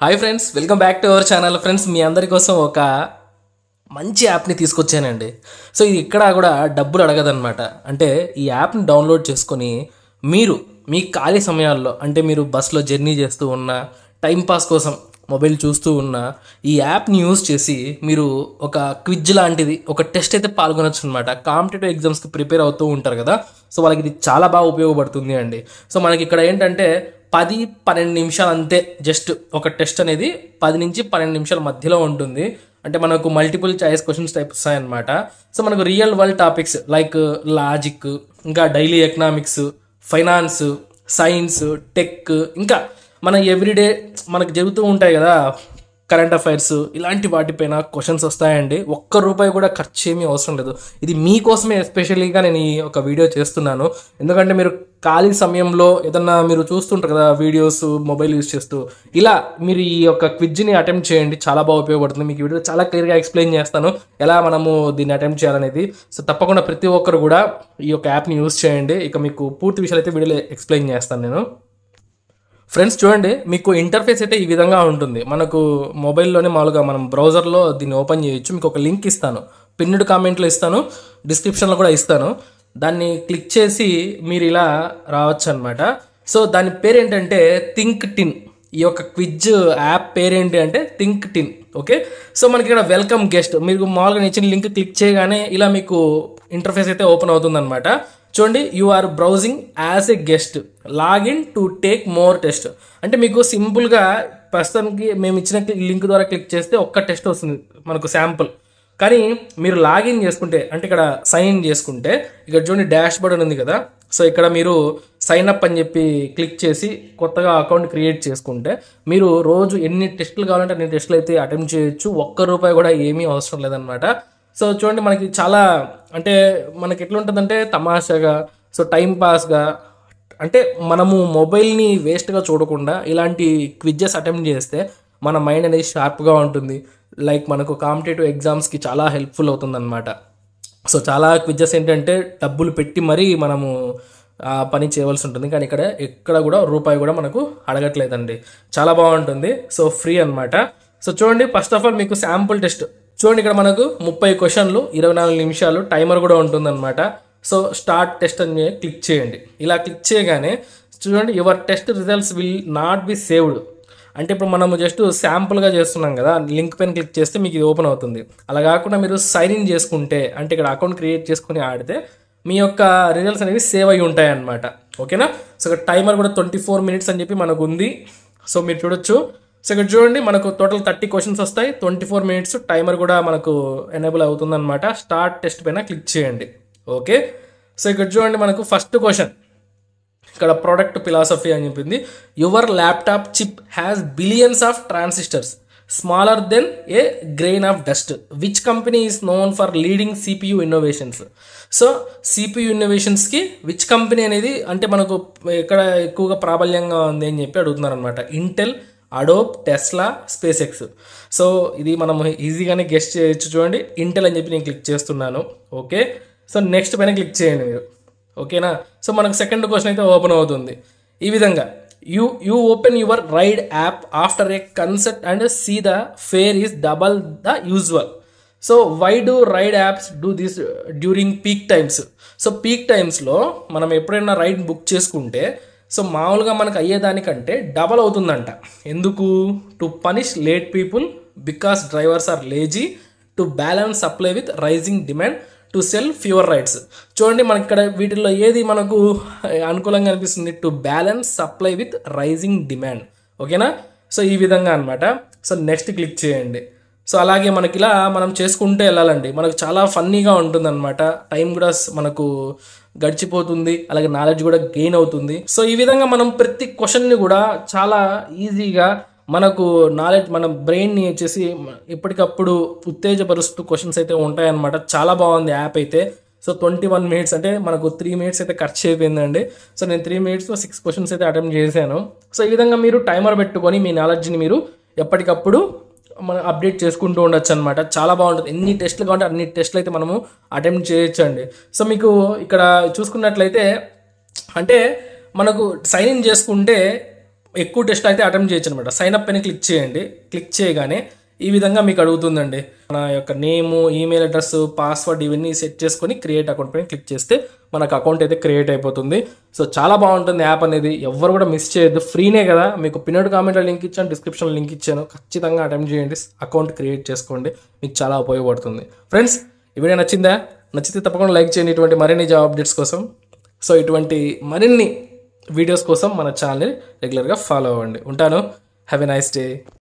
Hi friends, welcome back to our channel. Friends, మీ అందరి కోసం ఒక మంచి యాప్ని తీసుకొచ్చానండి. సో ఇది ఇక్కడ కూడా డబ్బులు అడగదన్నమాట. అంటే ఈ యాప్ని డౌన్లోడ్ చేసుకొని మీరు మీ ఖాళీ సమయాల్లో, అంటే మీరు బస్లో జర్నీ చేస్తూ ఉన్నా, టైంపాస్ కోసం మొబైల్ చూస్తూ ఉన్నా, ఈ యాప్ని యూజ్ చేసి మీరు ఒక క్విజ్ లాంటిది, ఒక టెస్ట్ అయితే పాల్గొనొచ్చు అనమాట. కాంపిటేటివ్ ఎగ్జామ్స్కి ప్రిపేర్ అవుతూ ఉంటారు కదా, సో వాళ్ళకి ఇది చాలా బాగా ఉపయోగపడుతుంది అండి. సో మనకి ఇక్కడ ఏంటంటే 10-12 నిమిషాలు అంతే. జస్ట్ ఒక టెస్ట్ అనేది 10 నుంచి 12 నిమిషాల మధ్యలో ఉంటుంది. అంటే మనకు మల్టిపుల్ చాయిస్ క్వశ్చన్స్ టైప్ వస్తాయన్నమాట. సో మనకు real world topics like logic, ఇంకా daily economics, finance, science, tech, ఇంకా మన ఎవ్రీడే మనకు జరుగుతూ ఉంటాయి కదా కరెంట్ అఫైర్స్, ఇలాంటి వాటిపైన క్వశ్చన్స్ వస్తాయండి. ₹1 కూడా ఖర్చు ఏమీ అవసరం లేదు. ఇది మీకోసమే ఎస్పెషలీగా నేను ఈ ఒక వీడియో చేస్తున్నాను. ఎందుకంటే మీరు ఖాళీ సమయంలో ఏదన్నా మీరు చూస్తుంటారు కదా వీడియోస్, మొబైల్ యూజ్ చేస్తూ, ఇలా మీరు ఈ యొక్క క్విజ్ని అటెంప్ట్ చేయండి. చాలా బాగా ఉపయోగపడుతుంది. మీకు ఈ వీడియో చాలా క్లియర్గా ఎక్స్ప్లెయిన్ చేస్తాను ఎలా మనము దీన్ని అటెంప్ట్ చేయాలనేది. సో తప్పకుండా ప్రతి ఒక్కరు కూడా ఈ యొక్క యాప్ని యూజ్ చేయండి. ఇక మీకు పూర్తి విషయాలు అయితే వీడియోలో ఎక్స్ప్లెయిన్ చేస్తాను నేను. ఫ్రెండ్స్ చూడండి, మీకు ఇంటర్ఫేస్ అయితే ఈ విధంగా ఉంటుంది. మనకు మొబైల్లోనే మామూలుగా మనం బ్రౌజర్లో దీన్ని ఓపెన్ చేయొచ్చు. మీకు ఒక లింక్ ఇస్తాను, పిన్నుడ్ కామెంట్లో ఇస్తాను, డిస్క్రిప్షన్లో కూడా ఇస్తాను. దాన్ని క్లిక్ చేసి మీరు ఇలా రావచ్చు అనమాట. సో దాని పేరు ఏంటంటే థింక్ టిన్. ఈ యొక్క క్విజ్ యాప్ పేరేంటి అంటే థింక్ టిన్. ఓకే, సో మనకి ఇక్కడ వెల్కమ్ గెస్ట్, మీరు మామూలుగా ఇచ్చిన లింక్ క్లిక్ చేయగానే ఇలా మీకు ఇంటర్ఫేస్ అయితే ఓపెన్ అవుతుంది అనమాట. చూడండి, you are browsing as a guest, login to take more test. అంటే మీకు సింపుల్గా ప్రస్తుతానికి మేము ఇచ్చిన లింక్ ద్వారా క్లిక్ చేస్తే ఒక్క టెస్ట్ వస్తుంది మనకు శాంపుల్. కానీ మీరు లాగిన్ చేసుకుంటే, అంటే ఇక్కడ సైన్ ఇన్ చేసుకుంటే, ఇక్కడ చూడండి డాష్ బోర్డ్ ఉంది కదా, సో ఇక్కడ మీరు సైన్ అప్ అని చెప్పి క్లిక్ చేసి కొత్తగా అకౌంట్ క్రియేట్ చేసుకుంటే మీరు రోజు ఎన్ని టెస్టులు కావాలంటే అన్ని టెస్టులు అయితే అటెంప్ట్ చేయొచ్చు. ₹1 కూడా ఏమీ అవసరం లేదనమాట. సో చూడండి, మనకి చాలా అంటే మనకి ఎట్లుంటుందంటే తమాషాగా, సో టైం పాస్గా, అంటే మనము మొబైల్ని వేస్ట్గా చూడకుండా ఇలాంటి క్విజెస్ అటెంప్ట్ చేస్తే మన మైండ్ అనేది షార్ప్గా ఉంటుంది. లైక్ మనకు కాంపిటేటివ్ ఎగ్జామ్స్కి చాలా హెల్ప్ఫుల్ అవుతుందన్నమాట. సో చాలా క్విజెస్ ఏంటంటే డబ్బులు పెట్టి మరీ మనము ఆ పని చేయవలసి ఉంటుంది. కానీ ఇక్కడ ఎక్కడ కూడా ₹1 కూడా మనకు అడగట్లేదండి. చాలా బాగుంటుంది. సో ఫ్రీ అనమాట. సో చూడండి, ఫస్ట్ ఆఫ్ ఆల్ మీకు శాంపుల్ టెస్ట్ చూడండి. ఇక్కడ మనకు 30 క్వశ్చన్లు, 24 నిమిషాలు, టైమర్ కూడా ఉంటుందన్నమాట. సో స్టార్ట్ టెస్ట్ అని క్లిక్ చేయండి. ఇలా క్లిక్ చేయగానే చూడండి, your test results will not be saved. అంటే ఇప్పుడు మనము జస్ట్ శాంపుల్గా చేస్తున్నాం కదా, లింక్ పైన క్లిక్ చేస్తే మీకు ఇది ఓపెన్ అవుతుంది. అలా కాకుండా మీరు సైన్ ఇన్ చేసుకుంటే, అంటే ఇక్కడ అకౌంట్ క్రియేట్ చేసుకుని ఆడితే మీ యొక్క రిజల్ట్స్ అనేవి సేవ్ అయ్యి ఉంటాయి అన్నమాట. ఓకేనా. సో ఇక్కడ టైమర్ కూడా 24 మినిట్స్ అని చెప్పి మనకు ఉంది. సో మీరు చూడొచ్చు. సో ఇక్కడ చూడండి, మనకు టోటల్ 30 క్వశ్చన్స్ వస్తాయి, 24 మినిట్స్. టైమర్ కూడా మనకు ఎనేబుల్ అవుతుందన్నమాట. స్టార్ట్ టెస్ట్ పైన క్లిక్ చేయండి. ఓకే, సో ఇక్కడ చూడండి, మనకు ఫస్ట్ క్వశ్చన్ ఇక్కడ ప్రొడక్ట్ ఫిలాసఫీ అని చెప్పింది. Your laptop chip has billions of transistors smaller than a grain of dust. Which company is known for leading CPU innovations. So CPU ఇన్నోవేషన్స్కి which company అనేది అంటే మనకు ఎక్కడ ఎక్కువగా ప్రాబల్యంగా ఉంది అని చెప్పి అడుగుతున్నారు అనమాట. Intel, Adobe, Tesla, space X. So ఇది మనం ఈజీగానే గెస్ట్ చేయొచ్చు. చూడండి, ఇంటెల్ అని చెప్పి నేను క్లిక్ చేస్తున్నాను. ఓకే, సో నెక్స్ట్ పైన క్లిక్ చేయండి మీరు. ఓకేనా. సో మనకు సెకండ్ క్వశ్చన్ అయితే ఓపెన్ అవుతుంది ఈ విధంగా. You open your ride app after a concert and see the fare is double the usual. So why do ride apps do this during peak times. So peak టైమ్స్లో మనం ఎప్పుడైనా ride book చేసుకుంటే so మామూలుగా మనకు అయ్యేదానికంటే double అవుతుందంట. ఎందుకు? To punish late people because drivers are lazy, to balance supply with rising demand, to sell fewer rides. చూడండి, మనకి ఇక్కడ వీటిల్లో ఏది మనకు అనుకూలంగా అనిపిస్తుంది? To balance supply with rising demand. ఓకేనా. సో ఈ విధంగా అనమాట. సో నెక్స్ట్ క్లిక్ చేయండి. సో అలాగే మనకి ఇలా మనం చేసుకుంటే వెళ్ళాలండి. మనకు చాలా ఫన్నీగా ఉంటుందన్నమాట. టైం కూడా మనకు గడిచిపోతుంది, అలాగే నాలెడ్జ్ కూడా గెయిన్ అవుతుంది. సో ఈ విధంగా మనం ప్రతి క్వశ్చన్ని కూడా చాలా ఈజీగా మనకు నాలెడ్జ్, మన బ్రెయిన్ని వచ్చేసి ఎప్పటికప్పుడు ఉత్తేజపరుస్తూ క్వశ్చన్స్ అయితే ఉంటాయన్నమాట. చాలా బాగుంది యాప్ అయితే. సో 21 మినిట్స్ అంటే మనకు 3 మినిట్స్ అయితే ఖర్చు అయిపోయిందండి. సో నేను 3 మినిట్స్లో 6 క్వశ్చన్స్ అయితే అటెంప్ట్ చేశాను. సో ఈ విధంగా మీరు టైమర్ పెట్టుకొని మీ నాలెడ్జ్ని మీరు ఎప్పటికప్పుడు మనం అప్డేట్ చేసుకుంటూ ఉండొచ్చు అనమాట. చాలా బాగుంటుంది. ఎన్ని టెస్టులు కావాలంటే అన్ని టెస్టులు అయితే మనము అటెంప్ట్ చేయొచ్చు అండి. సో మీకు ఇక్కడ చూసుకున్నట్లయితే అంటే మనకు సైన్ ఇన్ చేసుకుంటే ఎక్కువ టెస్ట్ అయితే అటెంప్ట్ చేయొచ్చు అనమాట. సైన్ అప్ అని క్లిక్ చేయండి. క్లిక్ చేయగానే ఈ విధంగా మీకు అడుగుతుందండి. మన యొక్క నేము, ఈమెయిల్ అడ్రస్, పాస్వర్డ్ ఇవన్నీ సెట్ చేసుకొని క్రియేట్ అకౌంట్ పైన క్లిక్ చేస్తే మనకు అకౌంట్ అయితే క్రియేట్ అయిపోతుంది. సో చాలా బాగుంటుంది యాప్ అనేది, ఎవరు కూడా మిస్ చేయొద్దు. ఫ్రీనే కదా, మీకు పిన్నోడ్ కామెంట్లో లింక్ ఇచ్చాను, డిస్క్రిప్షన్లో లింక్ ఇచ్చాను. ఖచ్చితంగా అటెంప్ట్ చేయండి, అకౌంట్ క్రియేట్ చేసుకోండి, మీకు చాలా ఉపయోగపడుతుంది. ఫ్రెండ్స్ ఈ వీడియో నచ్చిందా? నచ్చితే తప్పకుండా లైక్ చేయండి ఇటువంటి మరిన్ని జాబ్ అప్డేట్స్ కోసం. సో ఇటువంటి మరిన్ని వీడియోస్ కోసం మన ఛానల్ని రెగ్యులర్గా ఫాలో అవ్వండి. ఉంటాను. Have a nice day.